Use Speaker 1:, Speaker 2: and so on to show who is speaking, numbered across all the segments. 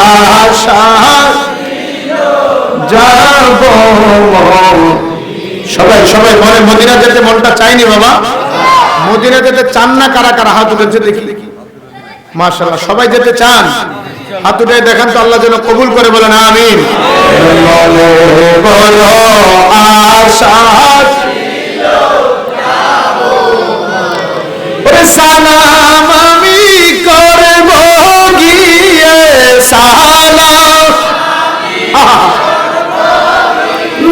Speaker 1: আশা যাব। সবাই সবাই বলে মদিনা যেতে মনটা চাইনি বাবা? মদিনা যেতে চান না কারা কারা? হাত উঠেছে দেখি। মাশাআল্লাহ, সবাই যেতে চান? হাত উঠে দেখান তো, আল্লাহ যেন কবুল করে, বলেন আমিন। বলো আশা সালাম আমি করব গিয়ে, সালাম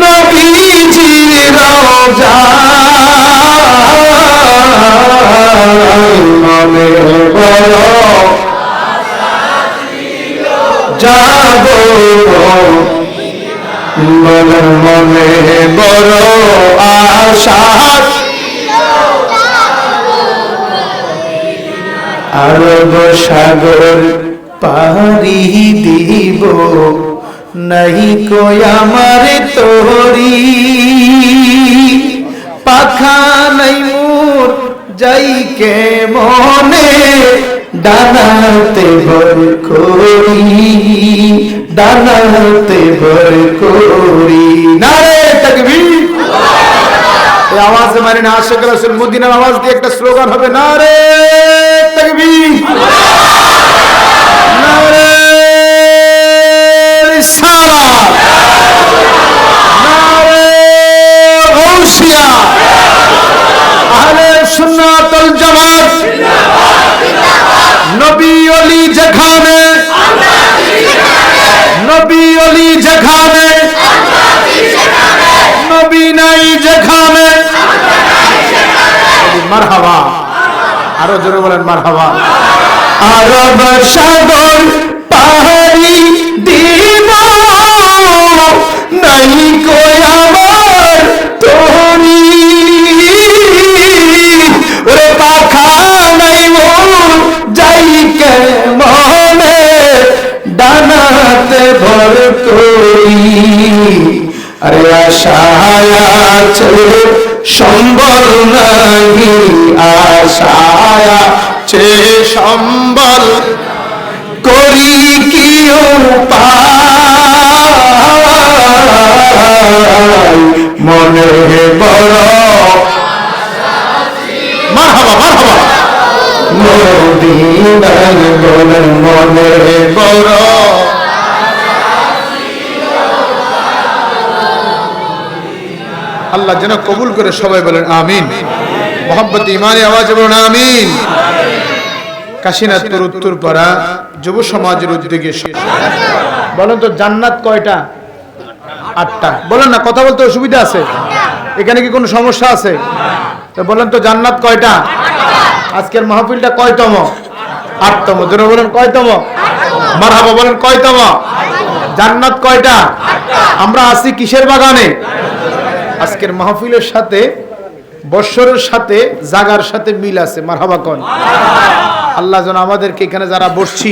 Speaker 1: নবীজির রওজায়, মনে বড় যাব, মনে বড় আশা, আরব সাগর পাড়ি দিব, নাই কই আমার তোরি, পাখা নাই মোর যাই কে মনে, ডানাতে ভর করি, ডানাতে ভর করি। নারে তাকবীর! এই আওয়াজ মানে না, আশিক রাসূল মদিনার আওয়াজ দিয়ে একটা স্লোগান হবে, নারে তাকবীর, নারে রিসালাত, নারে গাউসিয়া, আহলে সুন্নাত ওয়াল জামাত, নবী ওলি যেখানে, নবী ওলি যেখানে, নবী নাই যেখানে, মারহাবা। আরো জোরে বলেন মারহাবা। আরব সাগর পাহাড়ি দিব, নাই কই আমার তোরি, ওরে পাখা নাই মোর যাই কে মনে, ডানাতে ভর করি, আরে আশায় আছে সম্বল নাহি, আশায় আছে সম্বল, করি কি উপায়, মনে বড় মারহাবা মারহাবা, মদিনার বলেন মনে বড়, আল্লাহ যেন কবুল করে, সবাই বলেন আমিন। মোহাম্মত ইমানি আওয়াজে বলেন আমিন। কাশীনাথপুর উত্তরপাড়া যুব সমাজের উদ্যোগে বলেন তো জান্নাত কয়টা? 8টা। বলেন না, কথা বলতে অসুবিধা আছে? এখানে কি কোনো সমস্যা আছে? তো বলেন তো জান্নাত কয়টা? আজকের মাহফিলটা কয়তম? 8তম। জোরে বলেন কয়তম? মারহাবা বলেন কয়তম? জান্নাত কয়টা? আমরা আছি কিসের বাগানে? আজকের মাহফিলের সাথে বৎসরের সাথে জাগার সাথে মিল আছে। মারহাবা কোন? আল্লাহ যেন আমাদেরকে এখানে যারা বসছি,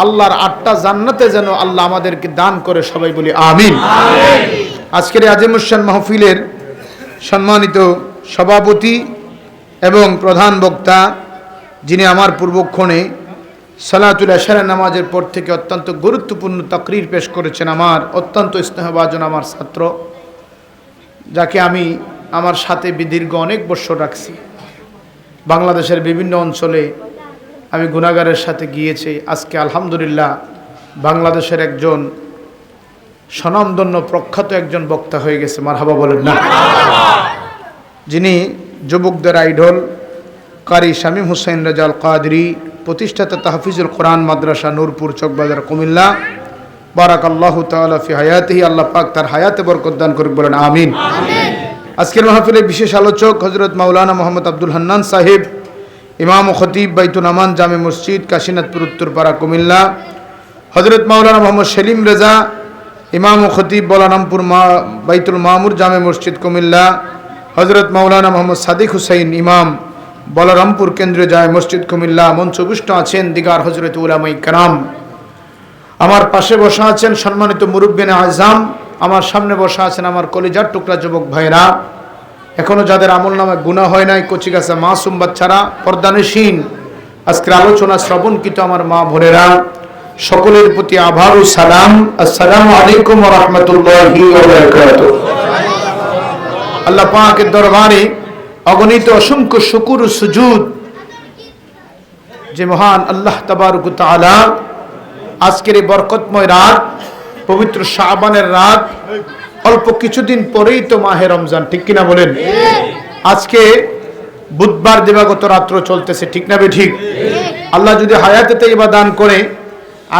Speaker 1: আল্লাহর 8টা জান্নাতে যেন আল্লাহ আমাদেরকে দান করে, সবাই বলি আমিন। আজকের আজিমুশান মাহফিলের সম্মানিত সভাপতি এবং প্রধান বক্তা, যিনি আমার পূর্বক্ষণে সালাতুল ইশার নামাজের পর থেকে অত্যন্ত গুরুত্বপূর্ণ তাকরীর পেশ করেছেন, আমার অত্যন্ত স্নেহভাজন আমার ছাত্র, যাকে আমি আমার সাথে দীর্ঘ অনেক বছর রাখছি। বাংলাদেশের বিভিন্ন অঞ্চলে আমি গুনাহগারের সাথে গিয়েছি। আজকে আলহামদুলিল্লাহ বাংলাদেশের একজন স্বনামধন্য প্রখ্যাত একজন বক্তা হয়ে গেছে। মারহাবা বলেন না? যিনি যুবকদের আইডল কারি শামীম হুসাইন রাজাল কাদরি, প্রতিষ্ঠাতা তাহফিজুল কোরআন মাদ্রাসা নূরপুর চকবাজার কুমিল্লা, বারাকাল্লাহু তাআলা ফি হায়াতিহি, আল্লাহ পাক তার হায়াতে বরকত দান করুক, বলেন আমিন। আজকের মাহফিলের বিশেষ আলোচক হযরত মাওলানা মোহাম্মদ আব্দুল হান্নান সাহেব, ইমাম ও খতিব বাইতুল আমান জামে মসজিদ, কাশীনাথপুর উত্তরপাড়া কুমিল্লা, হযরত মাওলানা মোহাম্মদ সেলিম রেজা, ইমাম ও খতিব বলারামপুর বাইতুল মামুর জামে মসজিদ কুমিল্লা, হযরত মাওলানা মোহাম্মদ সাদিক হুসাইন, ইমাম বলারামপুর কেন্দ্রীয় জামে মসজিদ কুমিল্লা। মঞ্চভূষ্ট আছেন দিগার হযরত উলামায়ে কেরাম। আমার পাশে বসা আছেন সম্মানিত মুরব্বিয়ানে আযম, আমার সামনে বসা আছেন আমার কলিজার টুকরা যুবক ভাইরা, এখনো যাদের আমলনামায় গুনাহ হয় নাই, কচিকাঁচা মাসুম বাচ্চারা, পর্দানশীন, আজকের আলোচনা শ্রবণকৃত আমার মা বোনেরা, সকলের প্রতি আভার ও সালাম। আসসালামু আলাইকুম ওয়া রাহমাতুল্লাহি ওয়া বারাকাতুহু। আল্লাহ পাকের দরবারে অগণিত অসংখ্য শুকর ও সুজুদ যে মহান আল্লাহ তাবারক ওয়া তাআলা আজকের এই বরকতময় রাত, পবিত্র শাবানের রাত, অল্প কিছুদিন পরেই তো মাহে রমজান, ঠিক কিনা বলেন? আজকে বুধবার দিবাগত রাত্র চলতেছে, ঠিক না ঠিক? আল্লাহ যদি হায়াতে তাইয়্যিবা দান করে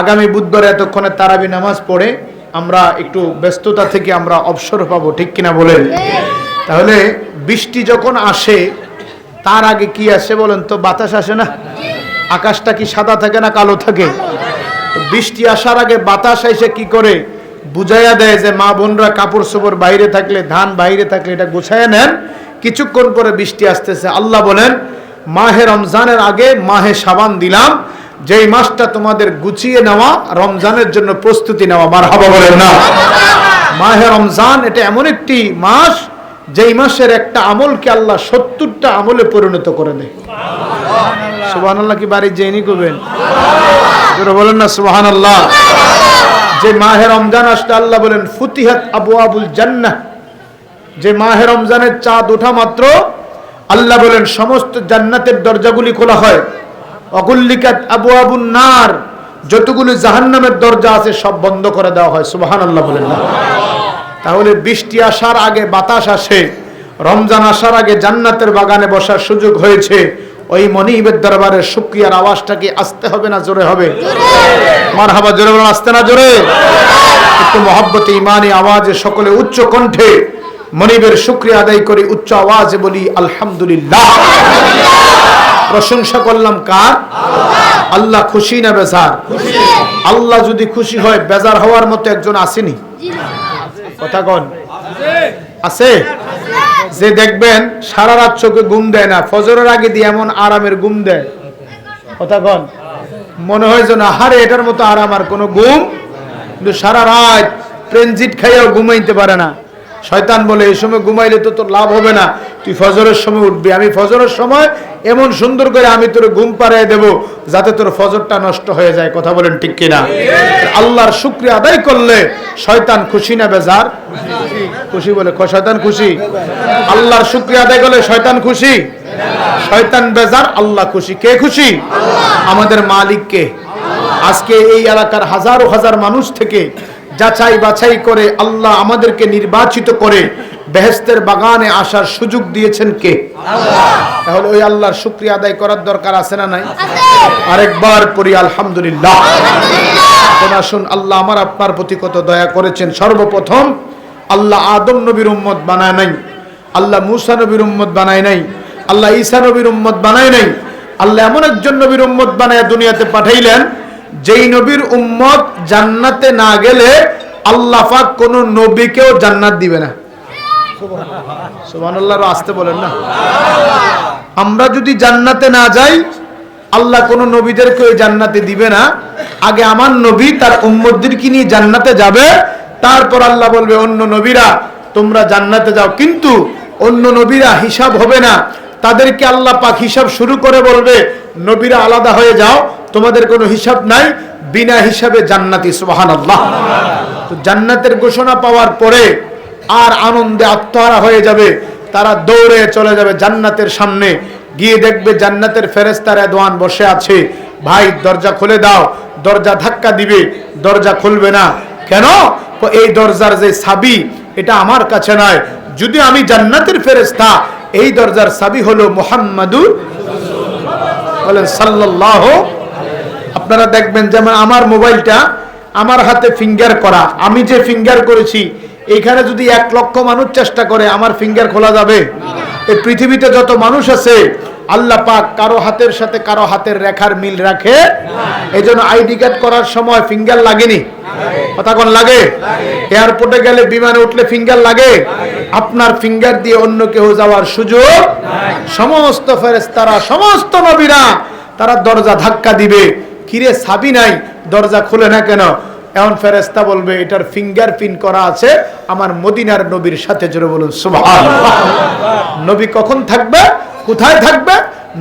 Speaker 1: আগামী বুধবার এতক্ষণে তারাবি নামাজ পড়ে আমরা একটু ব্যস্ততা থেকে আমরা অবসর পাবো, ঠিক কিনা বলেন? তাহলে বৃষ্টি যখন আসে তার আগে কি আসে বলেন তো? বাতাস আসে না? আকাশটা কি সাদা থাকে না কালো থাকে? বৃষ্টি আসার আগে বাতাস এসে কি করে বুঝাইয়া দেয় যে মা বোনরা কাপড় চোপড় বাইরে থাকলে, ধান বাইরে থাকলে এটা গুছাইয়া নেন, কিছুক্ষণ পরে বৃষ্টি আসতেছে। আল্লাহ বলেন মাহে রমজানের আগে মাহে শাবান দিলাম, যেই মাসটা তোমাদের গুছিয়ে নেওয়া, রমজানের জন্য প্রস্তুতি নেওয়া। মারহাবা বলেন না? মাহে রমজান এটা এমন একটি মাস যেই মাসের একটা আমলকে আল্লাহ 70টা আমলে পরিণত করে দেয়। সুবহানাল্লাহ কি বাড়ি যেইনি করবেন? বলেন না সুবহানাল্লাহ। যে মাহে রমজান আসলে আল্লাহ বলেন ফুতিহাত আবওয়াবুল জান্নাহ, যে মাহে রমজানের চাঁদ ওঠা মাত্র আল্লাহ বলেন সমস্ত জান্নাতের দরজাগুলি খোলা হয়। অগুল্লিকাত আবওয়াবুন নার, যতগুলো জাহান্নামের দরজা আছে সব বন্ধ করে দেওয়া হয়। সুবহানাল্লাহ বলেন না? তাহলে বৃষ্টি আসার আগে বাতাস আসে, রমজান আসার আগে জান্নাতের বাগানে বসার সুযোগ হয়েছে। ওই মনিবের দরবারে শুকরিয়ার আওয়াজটা কি আসতে হবে না জোরে হবে? মারহাবা জোরে বলেন, আসতে না জোরে? একটু মহব্বতে ইমানি আওয়াজে সকলে উচ্চ কণ্ঠে মনিবের শুকরিয়া আদায় করি, উচ্চ আওয়াজে বলি আলহামদুলিল্লাহ। প্রশংসা করলাম কার? আল্লাহ খুশি না বেজার? আল্লাহ যদি খুশি হয় বেজার হওয়ার মতো একজন আসেনি? কথা কন আছে? যে দেখবেন সারা রাত চোখে ঘুম দেয় না, ফজরের আগে দিয়ে এমন আরামের ঘুম দেয়, কথা কন, মনে হয় যে না হারে এটার মতো আরাম আর কোনো ঘুম, কিন্তু সারা রাত ট্রেনজিট খাইয়াও ঘুমাইতে পারে না। শয়তান বলে এই সময় ঘুমাইলে তো তোর লাভ হবে না, তুই ফজরের সময় উঠবি, আমি ফজরের সময় এমন সুন্দর করে আমি তোর ঘুম পাড়িয়ে দেব যাতে তোর ফজরটা নষ্ট হয়ে যায়। কথা বলেন ঠিক কিনা? আল্লাহর শুকরিয়া আদায় করলে শয়তান খুশি না বেজার? খুশি বলে শয়তান খুশি। আল্লাহর শুকরিয়া আদায় করলে শয়তান খুশি, শয়তান বেজার, আল্লাহ খুশি। কে খুশি? আমাদের মালিক কে? আজকে এই এলাকার হাজারো হাজার মানুষ থেকে যাচাই বাছাই করে আল্লাহ আমাদেরকে নির্বাচিত করে বেহেশতের বাগানে আসার সুযোগ দিয়েছেন কে? তাহলে ওই আল্লাহর শুকরিয়া আদায় করার দরকার আছে না নাই? আরেকবার পড়ি আলহামদুলিল্লাহ। আসুন, আল্লাহ আমার আপনার প্রতি কত দয়া করেছেন। সর্বপ্রথম আল্লাহ আদম নবীর উম্মত বানায় নাই, আল্লাহ মুসা নবীর উম্মত বানায় নাই, আল্লাহ ঈসা নবীর উম্মত বানায় নাই। আল্লাহ এমন একজন নবীর উম্মত বানায় দুনিয়াতে পাঠাইলেন যেই নবীর উম্মত জান্নাতে না গেলে আল্লাহ পাক কোন নবীকেও জান্নাত দিবে না। সুবহানাল্লাহ, আসতে বলেন না? আমরা যদি জান্নাতে না যাই আল্লাহ কোন নবীদেরকে জান্নাতে দিবে না। আগে আমার নবী তার উম্মতদেরকে নিয়ে জান্নাতে যাবে, তারপর আল্লাহ বলবে অন্য নবীরা তোমরা জান্নাতে যাও। কিন্তু অন্য নবীরা হিসাব হবে না, তাদেরকে আল্লাহ পাক হিসাব শুরু করে বলবে নবীরা আলাদা হয়ে যাও, তোমাদের কোনো হিসাব নাই, বিনা হিসাবে জান্নাতি। সুবহানাল্লাহ। তো জান্নাতের ঘোষণা পাওয়ার পরে আর আনন্দে আত্মহারা হয়ে যাবে, তারা দৌড়ে চলে যাবে জান্নাতের সামনে, গিয়ে দেখবে জান্নাতের ফেরেশতারা দোয়ান বসে আছে, ভাই দরজা খুলে দাও। দরজা ধাক্কা দিবে, দরজা খুলবে না। কেন? এই দরজার যে চাবি এটা আমার কাছে নয়, যদি আমি জান্নাতের ফেরেশতা, এই দরজার চাবি হলো মুহাম্মাদুর বলেন সাল্লাল্লাহু। আপনারা দেখবেন যেমন আমার মোবাইলটা আমার হাতে ফিঙ্গার করা, আমি যে ফিঙ্গার করেছি এখানে যদি 1 লক্ষ মানুষ চেষ্টা করে আমার ফিঙ্গার খোলা যাবে? এই পৃথিবীতে যত মানুষ আছে আল্লাহ পাক কারো হাতের সাথে কারো হাতের রেখার মিল রাখে। এইজন্য আইডি কার্ড করার সময় ফিঙ্গার লাগেনি? কথা কোন লাগে? এয়ারপোর্টে গেলে বিমানে উঠলে ফিঙ্গার লাগে? আপনার ফিঙ্গার দিয়ে অন্য কেউ যাওয়ার সুযোগ নাই। সমস্ত ফেরেশতারা সমস্ত নবীরা তারা দরজা ধাক্কা দিবে, কিরে চাবি নাই, দরজা খুলে না কেন? এখন ফেরেশতা বলবে এটার ফিঙ্গার প্রিন্ট করা আছে আমার মদিনার নবীর সাথে। জোরে বলুন সুবহানাল্লাহ। নবী কখন থাকবে, কোথায় থাকবে?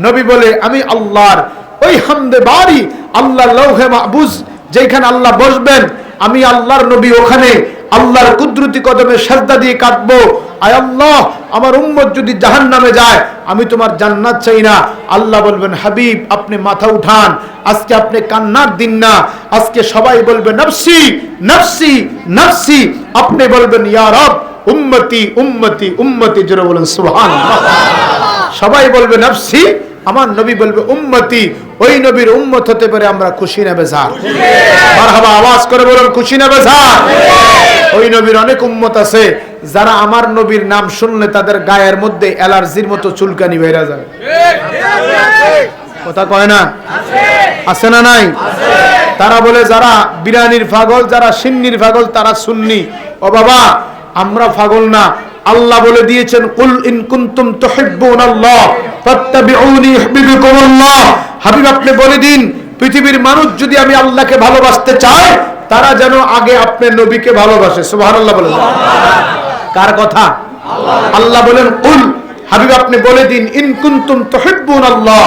Speaker 1: নবী বলে আমি আল্লাহর ওই হামদে বারি, আল্লাহ লৌহে মাহফুজ যেখানে আল্লাহ বসবেন আমি আল্লাহর নবী ওখানে আল্লাহর কুদরতি কদমে সাজদা দিয়ে কাটবো। আয় আল্লাহ, আমার উম্মত যদি জাহান্নামে যায় আমি তোমার জান্নাত চাই না। আল্লাহ বলবেন হাবিব আপনি মাথা উঠান, আজকে আপনি কান্নার দিন না, আজকে সবাই বলবে নফসি নফসি নফসি, আপনি বলবেন ইয়া রব উম্মতি উম্মতি উম্মতি, জোরে বলেন সুবহানাল্লাহ। সবাই বলবে নফসি, আমার নবী বলবে উম্মতি। ওই নবীর উম্মত হতে পারে আমরা খুশি না বেজার? মারহাবা, আওয়াজ করে বলুন খুশি না বেজার? ওই নবীর অনেক উম্মত আছে যারা আমার নবীর নাম শুনলে তাদের গায়ের মধ্যে অ্যালার্জির মতো চুলকানি বেরা যায়। কথা কয় না? আছে না নাই? তারা বলে যারা বিরানির পাগল, যারা সিন্নির পাগল তারা সুন্নি। ও বাবা, আমরা পাগল না। আল্লাহ বলে দিয়েছেন কুল ইন কুনতুম তুহিব্বুনাল্লাহ ফাত্তাবিউনি ইউহিব্বুকুমুল্লাহ। হাবিব আপনি বলে দিন পৃথিবীর মানুষ যদি আমি আল্লাহকে ভালোবাসতে চায় তারা যেন আগে আপনি নবীকে ভালোবাসে। সুবহানাল্লাহ বলেন। কার কথা? আল্লাহ বলেন কুল, হাবিব আপনি বলে দিন ইন কুনতুম তুহিব্বুনাল্লাহ,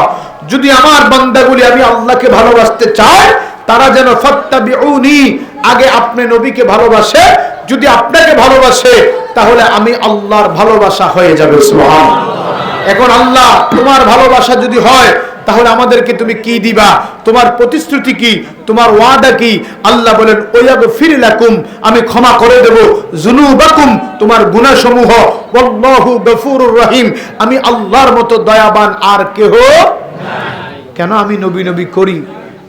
Speaker 1: যদি আমার বান্দাগুলি আমি আল্লাহকে ভালোবাসতে চায় তারা যেন ফাত্তাবিউনি, আগে আপনি নবীকে ভালোবাসে। যদি আপনাকে ভালোবাসে তাহলে আমি আল্লাহর ভালোবাসা হয়ে যাবে। সুবহানাল্লাহ। এখন আল্লাহ তোমার ভালোবাসা যদি হয় তাহলে আমাদেরকে তুমি কি দিবা? তোমার প্রতিশ্রুতি কি? তোমার ওয়াদা কি? আল্লাহ বলেন ওয়াগফির লাকুম, আমি ক্ষমা করে দেব যুনুবাকুম, তোমার গুনাহসমূহ, ওয়াল্লাহু গফুরুর রহিম, আমি আল্লাহর মতো দয়াবান আর কেহ নাই। কেন আমি নবী নবী করি?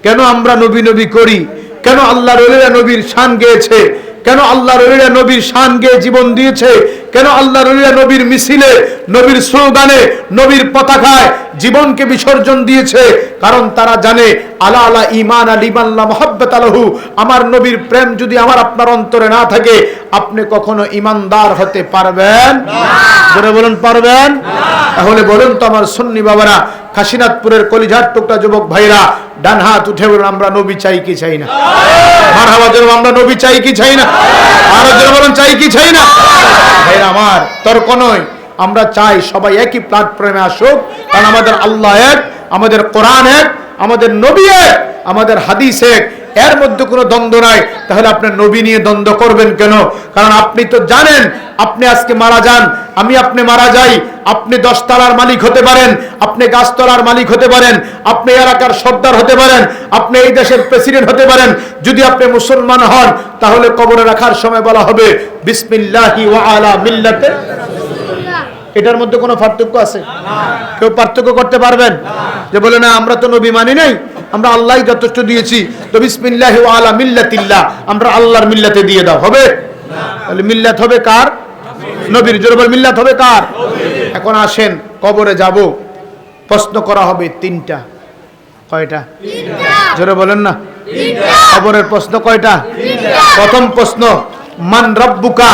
Speaker 1: কেন আমরা নবী নবী করি? কেন আল্লাহর ওলিরা নবীর শান গেয়েছে? কেন আল্লাহর ওলিরা নবীর শান গেয়ে জীবন দিয়েছে? কেন আল্লাহর ওলিরা নবীর মিছিলে, নবীর স্লোগানে, নবীর পতাকায় জীবনকে বিসর্জন দিয়েছে? কারণ তারা জানে আলা আলা ঈমান লিমান লা মুহাব্বাত লাহু, আমার নবীর প্রেম যদি আমার আপনার অন্তরে না থাকে আপনি কখনো ঈমানদার হতে পারবেন না। জোরে বলুন পারবেন না? তাহলে বলুন তো আমার সুন্নি বাবারা, কাশীনাথপুরের কলিজার টুকরা যুবক ভাইরা, ডান হাত উঠে বলুন আমরা নবী চাই কি চাই না? মারহাবা জোরে, আমরা নবী চাই কি চাই না? আরো জোরে বলুন চাই কি চাই না? ভাইরা আমার, তর্ক নয়, আমরা চাই সবাই একই প্ল্যাটফর্মে আসুক, কারণ আমাদের আল্লাহ এক, আমাদের কোরআন এক, আমাদের নবী এক, আমাদের হাদিস এক, এর মধ্যে কোনো দ্বন্দ্ব নাই। তাহলে আপনি নবী নিয়ে দ্বন্দ্ব করবেন কেন? কারণ আপনি তো জানেন আপনি আজকে মারা যান, আমি আপনি মারা যাই, আপনি 10 তলার মালিক হতে পারেন, আপনি গাছতলার মালিক হতে পারেন, আপনি এলাকার সর্দার হতে পারেন, আপনি এই দেশের প্রেসিডেন্ট হতে পারেন। যদি আপনি মুসলমান হন তাহলে কবরে রাখার সময় বলা হবে বিসমিল্লাহি ওয়া আলা মিল্লাতে। এটার মধ্যে কোনো পার্থক্য আছে? কেউ পার্থক্য করতে পারবেন? যে বলে না আমরা তো নবী মানি নাই, আমরা আল্লাহই যথেষ্ট দিয়েছি, তো বিসমিল্লাহি ওয়া আলা মিল্লাতিল্লাহ, আমরা আল্লাহর মিল্লাতে দিয়ে দাও, হবে? তাহলে মিল্লাত হবে কার? নবীর। জোরে বল মিল্লাত হবে কার? এখন আসেন কবরে যাব, প্রশ্ন করা হবে 3টা। কয়টা? 3টা। জোরে বলেন না। 3টা। কবরের প্রশ্ন কয়টা? 3টা। প্রথম প্রশ্ন মান রাব্বুকা,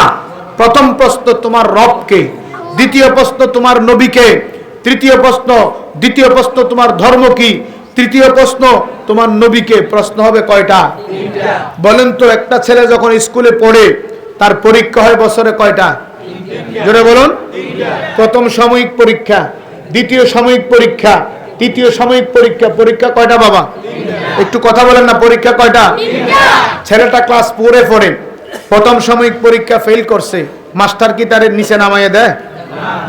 Speaker 1: প্রথম প্রশ্ন তোমার রব কে। দ্বিতীয় প্রশ্ন তোমার নবীকে। তৃতীয় প্রশ্ন, দ্বিতীয় প্রশ্ন তোমার ধর্ম কি। তৃতীয় প্রশ্ন তোমার নবীকে। প্রশ্ন হবে কয়টা? 3টা। বলেন তো একটা ছেলে যখন স্কুলে পড়ে তার পরীক্ষা হয় বছরে কয়টা? 3টা। জোরে বলুন। 3টা। প্রথম সাময়িক পরীক্ষা, দ্বিতীয় সাময়িক পরীক্ষা, তৃতীয় সাময়িক পরীক্ষা। পরীক্ষা কয়টা বাবা? 3টা। একটু কথা বলেন না, পরীক্ষা কয়টা? 3টা। ছেলেটা ক্লাস 4 এ পড়ে, প্রথম সাময়িক পরীক্ষা ফেল করছে, মাস্টার কি তার নিচে নামাইয়ে দেয়?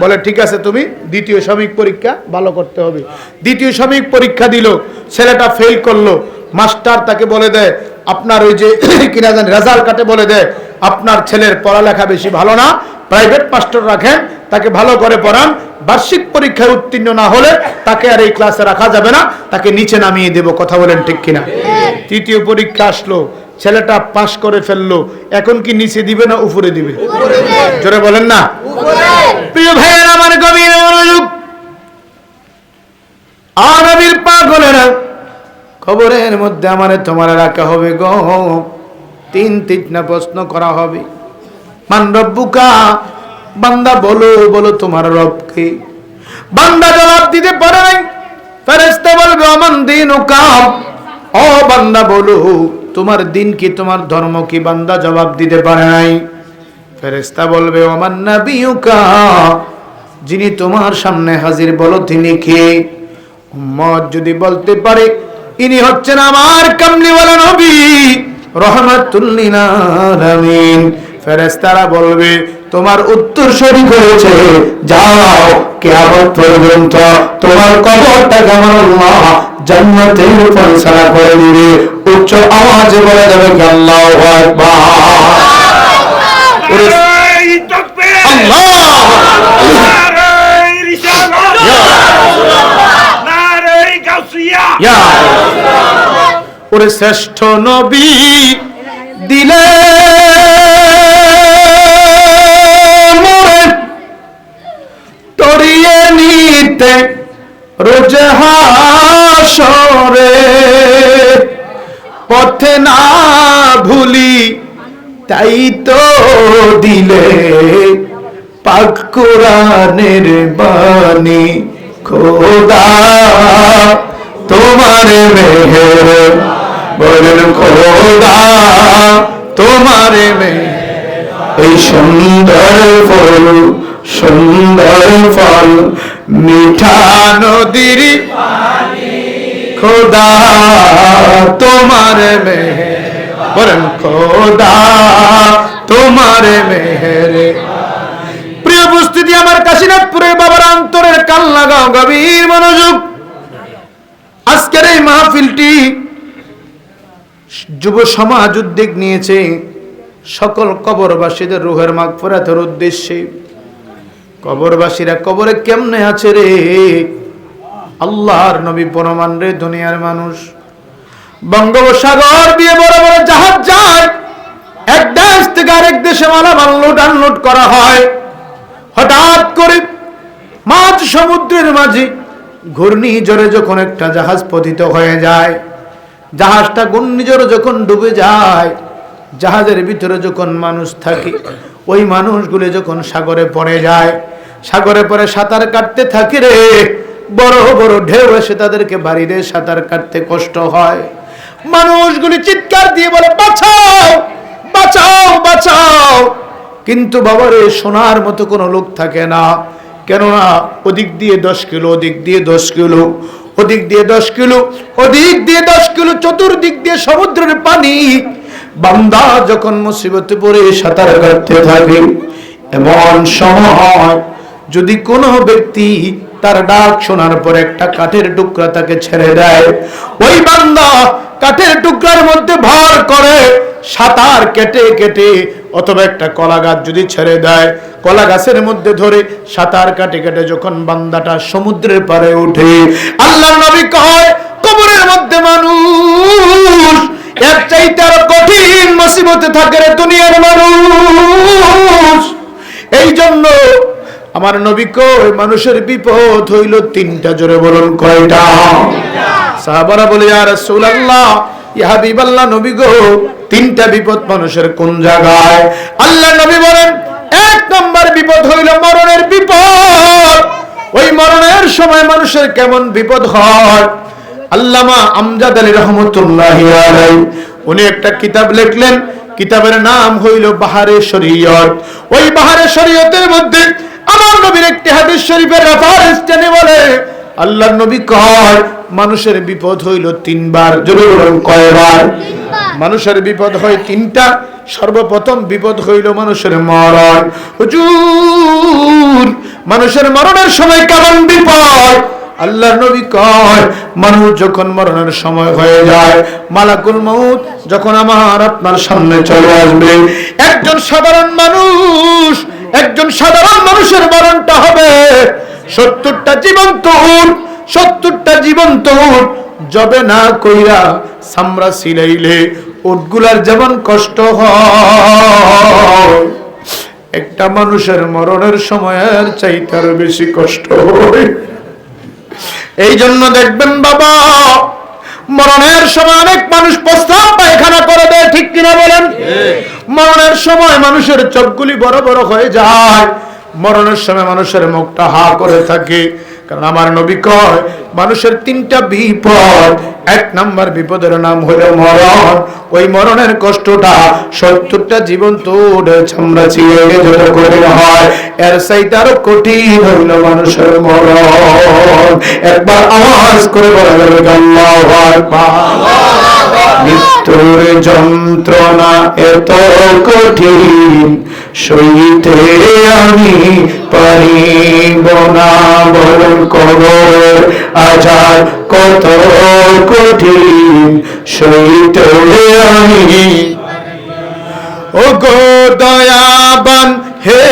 Speaker 1: বলে ঠিক আছে তুমি দ্বিতীয় সাময়িক পরীক্ষা ভালো করতে হবে। দ্বিতীয় সাময়িক পরীক্ষা দিল, ছেলেটা ফেল করলো, মাস্টার তাকে বলে দেয় আপনার ওই যে কিনা জানি রেজাল্ট কাটে বলে দেয় আপনার ছেলের পড়ালেখা বেশি ভালো না, প্রাইভেট মাস্টার রাখেন, তাকে ভালো করে পড়ান, বার্ষিক পরীক্ষায় উত্তীর্ণ না হলে তাকে আর এই ক্লাসে রাখা যাবে না, তাকে নিচে নামিয়ে দেব। কথা বলেন ঠিক কিনা? তৃতীয় পরীক্ষা আসলো, ছেলেটা পাস করে ফেললো, এখন কি নিচে দিবে না উপরে দিবে? জোরে বলেন না। প্রিয় ভাইয়ের আমার গভীর মনোযোগ, নবীর পাগলেরা কবরের মধ্যে আমারে তোমার রাখা হবে গো, 3টা প্রশ্ন করা হবে। মান রব্বুকা, বান্দা বলো বলো তোমার রব কে। বান্দা জবাব দিতে পারে নাই, ফেরেশতা বলবে আমান দীনুকা, ও বান্দা বলো তোমার দিন কি, তোমার ধর্ম কি। বান্দা জবাব দিতে পারে নাই, ফেরেশতা বলবে আমান নাবিয়ুকা, যিনি তোমার সামনে হাজির বলো তিনি কে। উম্মত যদি বলতে পারে ইনি হচ্ছেন আমার কামলিওয়ালা নবী, রহমাতুল লিল আলামিন। ফেরেশতারা বলবে তোমার উত্তর সঠিক হয়েছে, যাও কিয়ামত পর্যন্ত তোমার কবরটাকে আমার আল্লাহ জান্নাতের ফয়সালা করে দিবে। উচ্চ আওয়াজে বলা যাবে কি আল্লাহু আকবার। ওরে শ্রেষ্ঠ নবী দিলে তরিয়ে নিতে রোজ হাসরে, পথে না ভুলি তাই তো দিলে পাক কোরআনের বাণী। খোদা তোমার মেহের, বলেন খোদা তোমার মেহের, এই সুন্দর ফুল সুন্দর ফল মিঠা নদীর পানি। খোদা তোমার মেহের, বলেন খোদা তোমার মেহের। প্রিয় উপস্থিতি, আমার কাশীনাথপুরের বাবার অন্তরের কান লাগাও, গভীর মনোযোগ। আজকের এই মাহফিলটি যুব সমাজ উদ্যোগ নিয়েছে সকল কবরবাসীদের রুহের মাগফিরাতের উদ্দেশ্যে। কবরবাসীরা কবরে কেমনে আছে রে? আল্লাহর নবী প্রমাণ রে দুনিয়ার মানুষ। বঙ্গোপসাগর দিয়ে বড় বড় জাহাজ যায়, এক দেশ থেকে আরেক দেশে মালামাল লোড আনলোড করা হয়। হঠাৎ করে মাঝ সমুদ্রের মাঝে ঘূর্ণিঝড়ে যখন একটা জাহাজ পতিত হয়ে যায়, জাহাজটা ঘূর্ণিঝড়ে যখন ডুবে যায়, জাহাজের ভিতরে যখন মানুষ থাকে, ওই মানুষগুলো যখন সাগরে পড়ে যায়, সাগরে পড়ে সাঁতার কাটতে থাকে রে, বড় বড় ঢেউ এসে তাদেরকে বাড়িতে সাঁতার কাটতে কষ্ট হয়। মানুষগুলি চিৎকার দিয়ে বলে বাঁচাও বাঁচাও বাঁচাও, কিন্তু বাবারে শোনার মতো কোনো লোক থাকে না। কেননা ওদিক দিয়ে 10 কিলো, ওদিক দিয়ে 10 কিলো, ওদিক দিয়ে 10 কিলো, ওদিক দিয়ে 10 কিলো, চতুর্দিক দিয়ে সমুদ্রের পানি। বান্দা যখন মুসিবতে পড়ে সাঁতার কাটতে থাকে, এমন সময় যদি কোনো ব্যক্তি তার ডাক শোনার পর একটা কাঠের টুকরা তাকে ছেড়ে দেয়, ওই বান্দা কাঠের টুকরার মধ্যে ভর করে সাঁতার কেটে কেটে, অথবা একটা কলা গাছ যদি ছেড়ে দেয়, কলা গাছের মধ্যে ধরে সাঁতার কাটে কেটে যখন বান্দাটা সমুদ্রের পাড়ে উঠে, আল্লাহর নবী কয় কবরের মধ্যে মানুষ এর চাইতে আরো কঠিন মুসিবতে থাকে রে দুনিয়ার মানুষ। এই জন্য আমার নবী কয় মানুষের বিপদ হইল 3টা। জোরে বলুন কয়টা? সাহাবারা বলে ইয়া রাসূলুল্লাহ, ইয়া হাবিবাল্লাহ, নবী গো 3টা বিপদ মানুষের কোন জায়গায়? আল্লাহ নবী বলেন 1 নম্বর বিপদ হইল মরণের বিপদ। ওই মরণের সময় মানুষের কেমন বিপদ হয়? আল্লামা আমজাদ আলী রহমতুল্লাহি আলাইহি উনি একটা কিতাব লিখলেন, কিতাবের নাম হইল বাহারে শরীয়ত। ওই বাহারে শরীয়তের মধ্যে আমার নবীর একটি হাদিস শরীফের রেফারেন্স টেনে বলে আল্লাহর নবী কয় মানুষের বিপদ হইল 3 বার। জোরে বলুন কয়বার? মানুষের বিপদ হয় 3টা। সর্বপ্রথম বিপদ হইল মানুষের মরণ। হুজুর মানুষের মরণের সময় কেমন বিপদ? আল্লাহর নবী কয় মানুষ যখন মরণের সময় হয়ে যায়, মালাকুল মউত যখন আমার আপনার সামনে চলে আসবে, একজন সাধারণ মানুষের মরণটা হবে 70টা জীবন্ত উট, 70টা জীবন্ত উট জবে না কইরা সামরা সিলাইলে উটগুলার যেমন কষ্ট হয়, একটা মানুষের মরণের সময়ের চাইতে আরো বেশি কষ্ট হয়। এই জন্য দেখবেন বাবা, মরণের সময় অনেক মানুষ প্রস্রাব পায়খানা করে দেয়, ঠিক কিনা বলেন? মরণের সময় মানুষের চোখগুলি বড় বড় হয়ে যায়, মরণের সময় মানুষের মুখটা হা করে থাকে, কারণ আমার নবী কয় মানুষের তিনটা বিপদ, এক নাম্বার বিপদের নাম হলো মরণ। ওই মরণের কষ্টটা 70টা জীবন তোড়ে চামড়া ছিঁড়ে যত কঠিন হয়, এর চাইতে আরো কঠিন হইল মানুষের মরণ। একবার আওয়াজ করে বলা যাবে আল্লাহু আকবার। মৃত্যুর যন্ত্রণা এত কঠিন সইতে আমি পারিব না, বলুন কবর আজাব কত কঠিন সইতে আমি। ও গো দয়াবান হে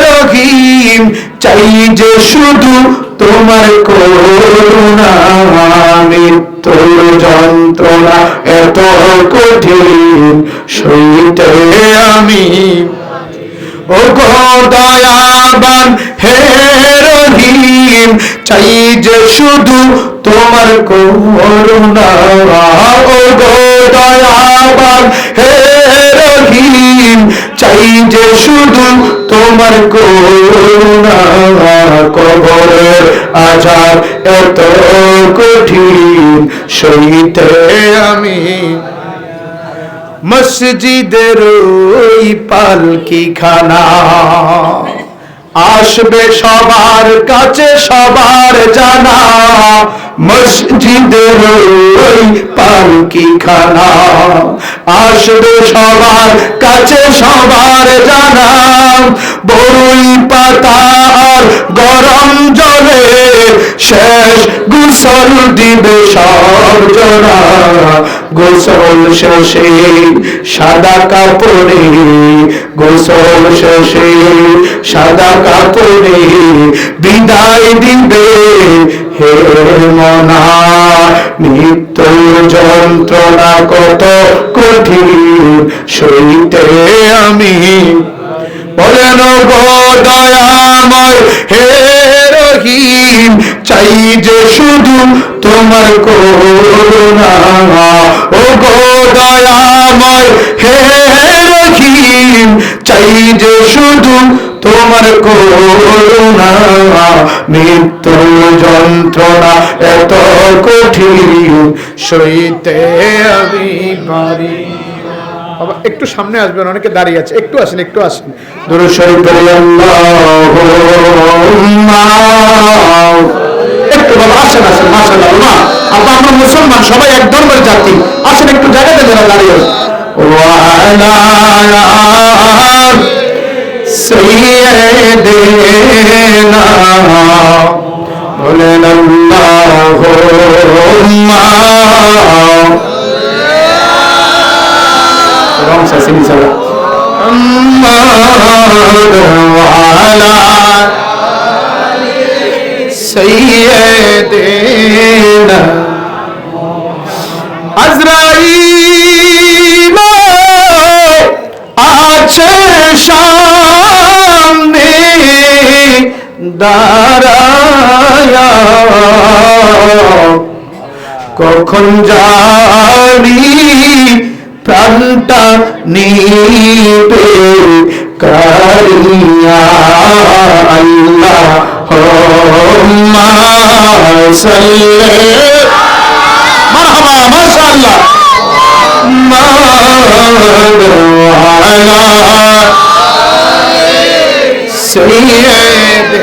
Speaker 1: রহিম, চাই যে শুধু তোমার করুণা। মৃত্যুর যন্ত্রণা এত কঠিন সইতে আমি। ও গো দয়াবান হে রহিম, চাই যে শুধু তোমার করুণা। ও গো দয়াবান হে রহিম, চাই যে শুধু তোমার করুণা। কবরের আজাব এত কঠিন সইতে আমি। মসজিদের ওই পালকি খানা আসবে সবার কাছে সবার জানা। মসজিদের ওই পালকি খানা আসবে সবার কাছে সবার জানা। বড়ই পাতা আর গরম জলে শেষ গোসল দিবে সব জনা। গোসল শেষে সাদা কাপড়ে, গোসল শেষে সাদা কাপড়ে বিদায় দিবে হে মনা। মৃত্যুর যন্ত্রণা কত কঠিন সইতে আমি। বলেন গো দয়াময় হে রহিম, চাই যে শুধু তোমার করুণা। ও গো দয়াময় হে রহিম, চাই যে শুধু তোমার করুণা। মৃত্যুর যন্ত্রণা এত কঠিন সইতে আমি পারি। বাবা একটু সামনে আসবেন, অনেকে দাঁড়িয়ে আছে, একটু আসেন একটু আসেন। দুরূদ শরীফ পড়ি আল্লাহুম্মা। একটু বাবা আসেন আসেন, মাশাআল্লাহ। মা আপা আমরা মুসলমান সবাই এক ধর্মের জাতি, আসেন একটু জায়গাতে যারা দাঁড়িয়ে আছে। ওয়া আলা সাইয়্যিদিনা বলেন আল্লাহুম্মা। সাইয়্যিদিনা আজরাইল আছে সামনে দাঁড়ায়া, কখন জানি প্রাণটা নিবে কারিয়া। আল্লাহুম্মা সাল্লি মারহাবা মাশাআল্লাহ আলা সাইয়্যিদিনা।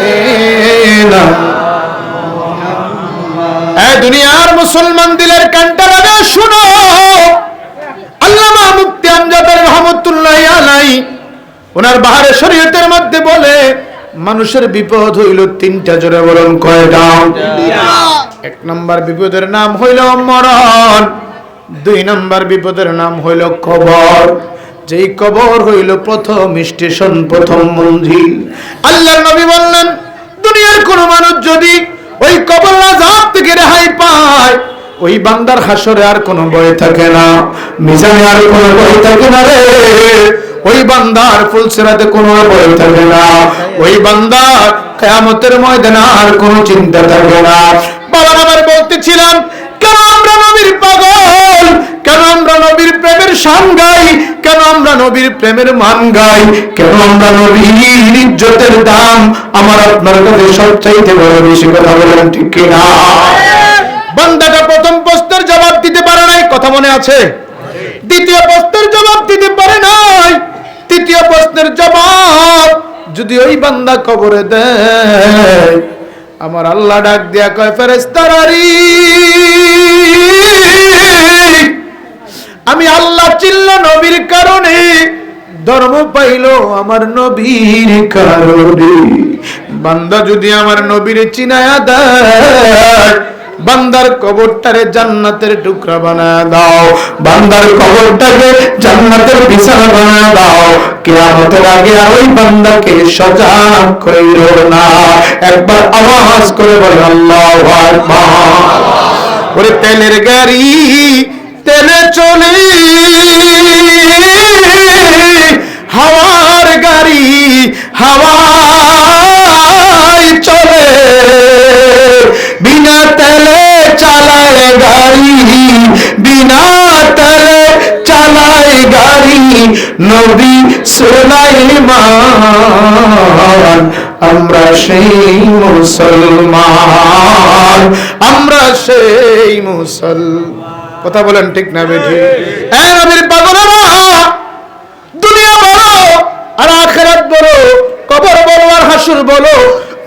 Speaker 1: এ দুনিয়ার মুসলমান দিলের কানটা লাগা শুনো। আল্লামা মুফতি আমজাদ রহমাতুল্লাহি আলাইহি ওনার বাহারে শরীয়তের মধ্যে বলে মানুষের বিপদ হইল তিনটা। জোরে বলুন কয়টা? এক নাম্বার বিপদের নাম হইল মরণ, দুই নাম্বার বিপদের নাম হইল কবর। যেই কবর হইল প্রথম স্টেশন, প্রথম মঞ্জিল। আল্লাহর নবী বললেন দুনিয়ার কোন মানুষ যদি ওই কবর আযাব থেকে রেহাই পায়, ওই বান্দার হাসরে আর কোনো ভয় থাকে না, মিজানে আর কোনো ভয় থাকে না রে। ওই বান্দার ফুলসিরাতে কোনো ভয় থাকে না, ওই বান্দার কিয়ামতের ময়দানে আর কোনো চিন্তা থাকে না। বাবা আমার বলতেছিলাম কেন আমরা নবীর পাগল, কেন আমরা নবীর প্রেমের শান গাই, কেন আমরা নবীর প্রেমের মান গাই, কেন আমরা নবীর ইজ্জতের দাম আমার আপনার কাছে সবচাইতে বড় বেশি, কথা বলেন ঠিক কিনা? বান্দাটা প্রথম প্রশ্নের জবাব দিতে পারে নাই, কথা মনে আছে? দ্বিতীয় প্রশ্নের জবাব দিতে পারে নাই, তৃতীয় প্রশ্নের জবাব যদি ওই বান্দা কবরে দেয়, আমার আল্লাহ ডাক দিয়া কয় ফেরেশতারারি, আমি আল্লাহ চিল্ল নবীর কারণে, ধর্ম পাইল আমার নবীর কারণে। বান্দা যদি আমার নবীর চিনায়া দেয়, বান্দার কবরটারে জান্নাতের টুকরা বানায় দাও, বান্দার কবরটাকে জান্নাতের বিছানা বানায় দাও। কিয়ামতের আগে আর ওই বান্দাকে সজাগ কইরো না। একবার আওয়াজ করে বল আল্লাহু আকবার। ওরে তেলের গাড়ি তেলে চলে, হাওয়ার গাড়ি হাওয়ায় চলে, বিনা তেলে চালায় গাড়ি, বিনা তেলে চালায় গাড়ি নবী সুলাইমান। আমরা সেই মুসলমান, আমরা সেই মুসলমান, কথা বলেন ঠিক না বেঠি? নবীর পাগলেরা, দুনিয়া বড় আর আখিরাত বড়, কবর বড় আর হাসর বড়,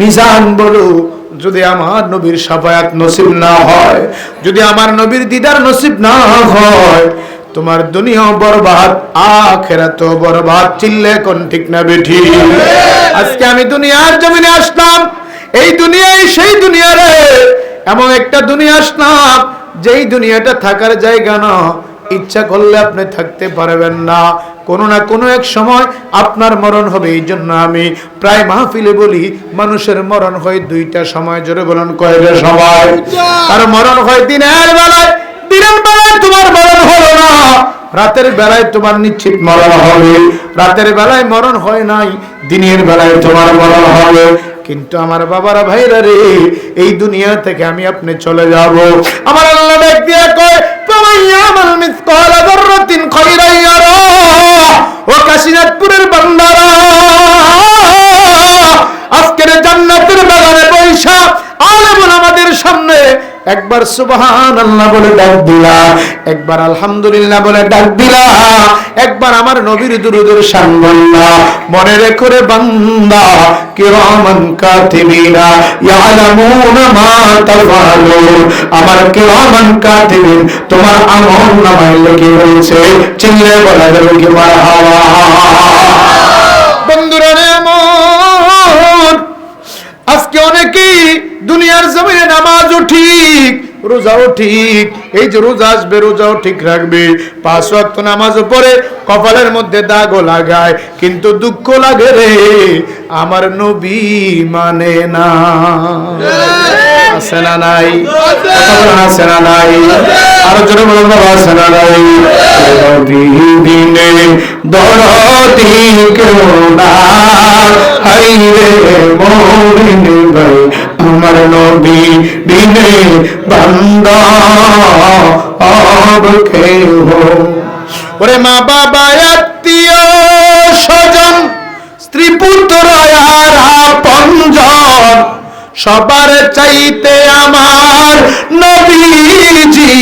Speaker 1: মিজান বড়। যদি আমার নবীর শাফায়াত নসিব না হয়, যদি আমার নবীর দিদার নসিব না হয়, তোমার দুনিয়াও বরবাদ আখিরাতও বরবাদ। চিল্লে কোন ঠিক না বেঠি? আজকে আমি দুনিয়ার জমিনে আসলাম, এই দুনিয়ায় সেই দুনিয়া রে, এমন একটা দুনিয়া আসলাম যেই দুনিয়াটা থাকার জায়গা না। ইচ্ছা করলে আপনি থাকতে পারবেন না, কোনো না কোনো এক সময় আপনার মরণ হবে। এই জন্য আমি প্রায় মাহফিলে বলি, মানুষের মরণ হয় দুইটা সময়। জোরে বলুন কয়টা সময়? আর মরণ হয় দিনের বেলায়, দিনের বেলায় তোমার মরণ হলো না, রাতের বেলায় তোমার নিশ্চিত মরণ হবে। রাতের বেলায় মরণ হয় নাই, দিনের বেলায় তোমার মরণ হবে। কিন্তু আমার বাবারা ভাইরা রে, এই দুনিয়া থেকে আমি আপনি চলে যাব। আমার আল্লাহ ডাক দিয়া কয় ফামাইয়ামাল মিসকালা যাররাতিন খায়রান ইয়ারা। ও কাশীনাথপুরের বান্দারা, আজকের জান্নাতের বাগানে বৈশা আলেমুল আমাদের সামনে একবার সুবহানাল্লাহ বলে ডাক দিলা, একবার আলহামদুলিল্লাহ বলে ডাক দিলা, একবার আমার নবীর দুরূদের শান বললা। মনে রেখো রে বান্দা, কিরামান কাতিবিনা ইয়ালামুনা মা তাফআলুন। আমার কিরামান কাতিবিন তোমার আমল নামায় লিখে রয়েছে। চিল্লে বলা যাবে কি মারহাবা। বন্ধুরা রে আমার, আজকে অনেকেই দুনিয়ার জমিনে নামাজও ঠিক, রোজাও ঠিক, এই যে রোজা আসবে রোজাও ঠিক রাখবে, 5 ওয়াক্ত নামাজও পড়ে, কপালের মধ্যে দাগও লাগায়, কিন্তু দুঃখ লাগে রে আমার নবী মানে না। আছে না নাই? আছে না নাই? আরো জোরে বলুন বাবা, আছে না নাই? নবী বিনে দরদি কেউ না, হাই রে মুমিন ভাই, আমার নবী বিনে বান্দা अब কেউ। ওরে মা বাবা আত্মীয় স্বজন স্ত্রী পুত্র আর আপনজন, সবার চাইতে আমার নবীজি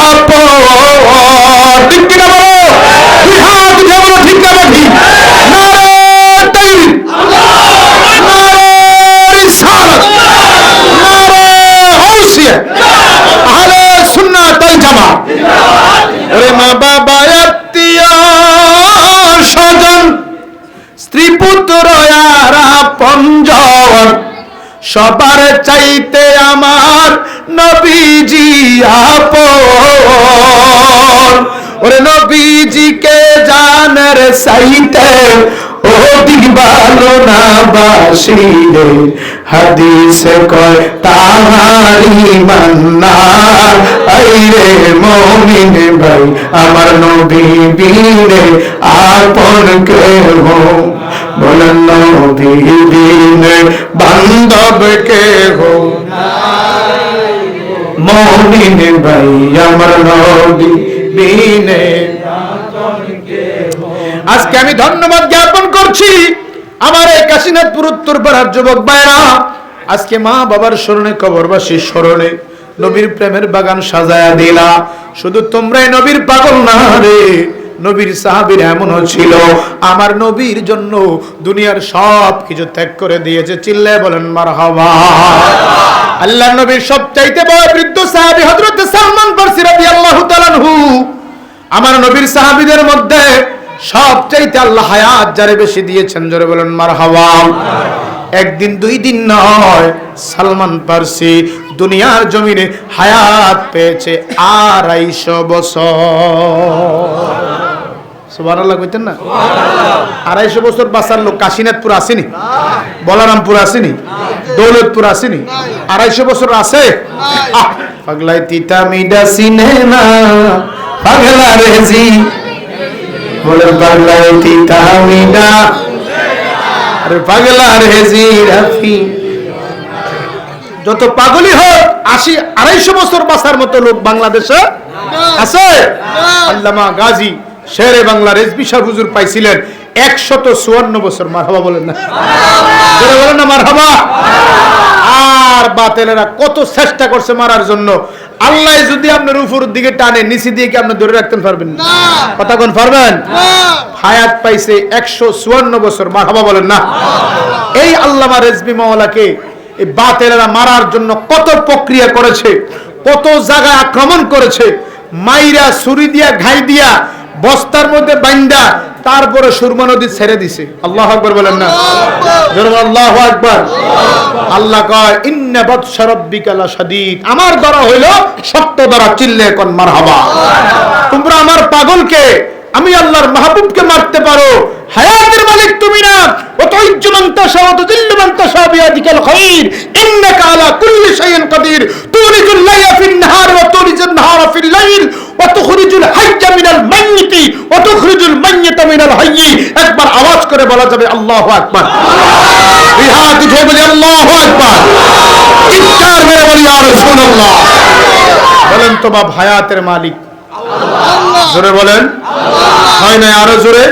Speaker 1: আপন। ঠিক কিনা বলো? দুই হাত উঠে বলো ঠিক না বেঠি? নারে তাকবীর, নারে রিসালাত, নারে গাউসিয়া, আহলে সুন্নাত ওয়াল জামাত। ওরে মা বাবা আত্মীয় স্বজন স্ত্রী পুত্র আর আপনজন, সবার চাইতে আমার নবীজি আপন। ওরে নবীজিকে জানার চাইতে ও দিবালো না বাসিরে, হাদিসে কয় তাহারি মান্না। আইরে মুমিন ভাই, আমার নবী বিনে আপন কেহ, বলেন নবী বিনে বান্ধব কেহ, মুমিন ভাই আমার নবী বিনে। আজকে আমি ধন্যবাদ জ্ঞাপন করছি আমার এই কাশীনাথপুর উত্তরপাড়ার যুবক ভাইরা, আজকে মা বাবার স্মরণে, কবরবাসীর স্মরণে নবীর প্রেমের বাগান সাজায়া দিলা। শুধু তোমরাই নবীর পাগল না রে, নবীর সাহাবীরা এমনও ছিল আমার নবীর জন্য দুনিয়ার সব কিছু ত্যাগ করে দিয়েছে। চিল্লায় বলেন মারহাবা। আল্লাহর নবীর সবচাইতে বড় বৃদ্ধ সাহাবী হযরত সালমান ফারসি রাদিয়াল্লাহু তাআলা আনহু, আমার নবীর সাহাবীদের মধ্যে সবচাইতে আল্লাহ হায়াত যারে বেশি দিয়েছেন, জোরে বলেন মারহাবা। একদিন দুই দিন নয়, সালমান ফারসি দুনিয়ার জমিনে হায়াত পেয়েছে 250 বছর। সুবহানাল্লাহ কইতেন না? 250 বছর বাঁচার লোক কাশীনাথপুর আসেনি, বলারামপুর আসেনি, দৌলতপুর আসেনি? 250 বছর আছে? পাগলাই তিতা মিডা সিনেমা পাগলা রেজি বলে পাগলাই তিতা মিডা আরে পাগলা রেজি রাফি। যত পাগলই হোক 250 বছর বাঁচার মতো লোক বাংলাদেশে আছে? আল্লামা গাজী শেরে বাংলা রেজবি শাহ হুজুর পাইছিলেন 154 বছর। মারহাবা বলেন না? বলেন না মারহাবা? আর বাতিলেরা কত চেষ্টা করছে মারার জন্য। আল্লাহ যদি আপনার উপরের দিকে টানে, নিচে দিয়ে কি আপনি ধরে রাখতে পারবেন? না। কথা কোন পারবেন? হায়াত পাইছে 154 বছর। মারহাবা বলেন না? এই আল্লামা রেজবি মাওলাকে এই বাতিলেরা মারার জন্য কত প্রক্রিয়া করেছে, কত জায়গায় আক্রমণ করেছে, মাইরা ছুরি দিয়া ঘাই দিয়া বস্তার মধ্যে বাইন্দা তারপরে সুরমা নদী ছেড়ে দিছে। আল্লাহু আকবার বলেন না? জোরে আল্লাহু আকবার। আল্লাহ কয় ইন্না বাতশা রাব্বিকা লাশাদীদ, আমার দ্বারা হইল শক্ত দ্বারা। চিল্লে কোন মারহাবা। তোমরা আমার পাগলকে, আমি আল্লাহর মাহবুবকে মারতে পারো, হায়াতের মালিক তুমি না। ওয়া তুইজ্জু মান তাশা ওয়া তুযিল্লু মান তাশা বিয়াদিকাল খায়র ইন্নাকা আলা কুল্লি শাইইন কাদির তুলিজুল লাইলা ফিন নাহার ওয়া তুলিজুন নাহারা ফিল লাইল ওয়া তুখরিজুল হাইয়্যা মিনাল মাইয়িতি ওয়া তুখরিজুল মাইয়িতা মিনাল হাইয়্যি। একবার আওয়াজ করে বলা যাবে আল্লাহু আকবার। এই হাত উঠে বলি আল্লাহু আকবার। চিৎকার মেরে বলি ইয়া রাসূলুল্লাহ। বলেন তো বাপ হায়াতের মালিক আল্লাহ। জোরে বলেন। হয় না? আরো জোরে।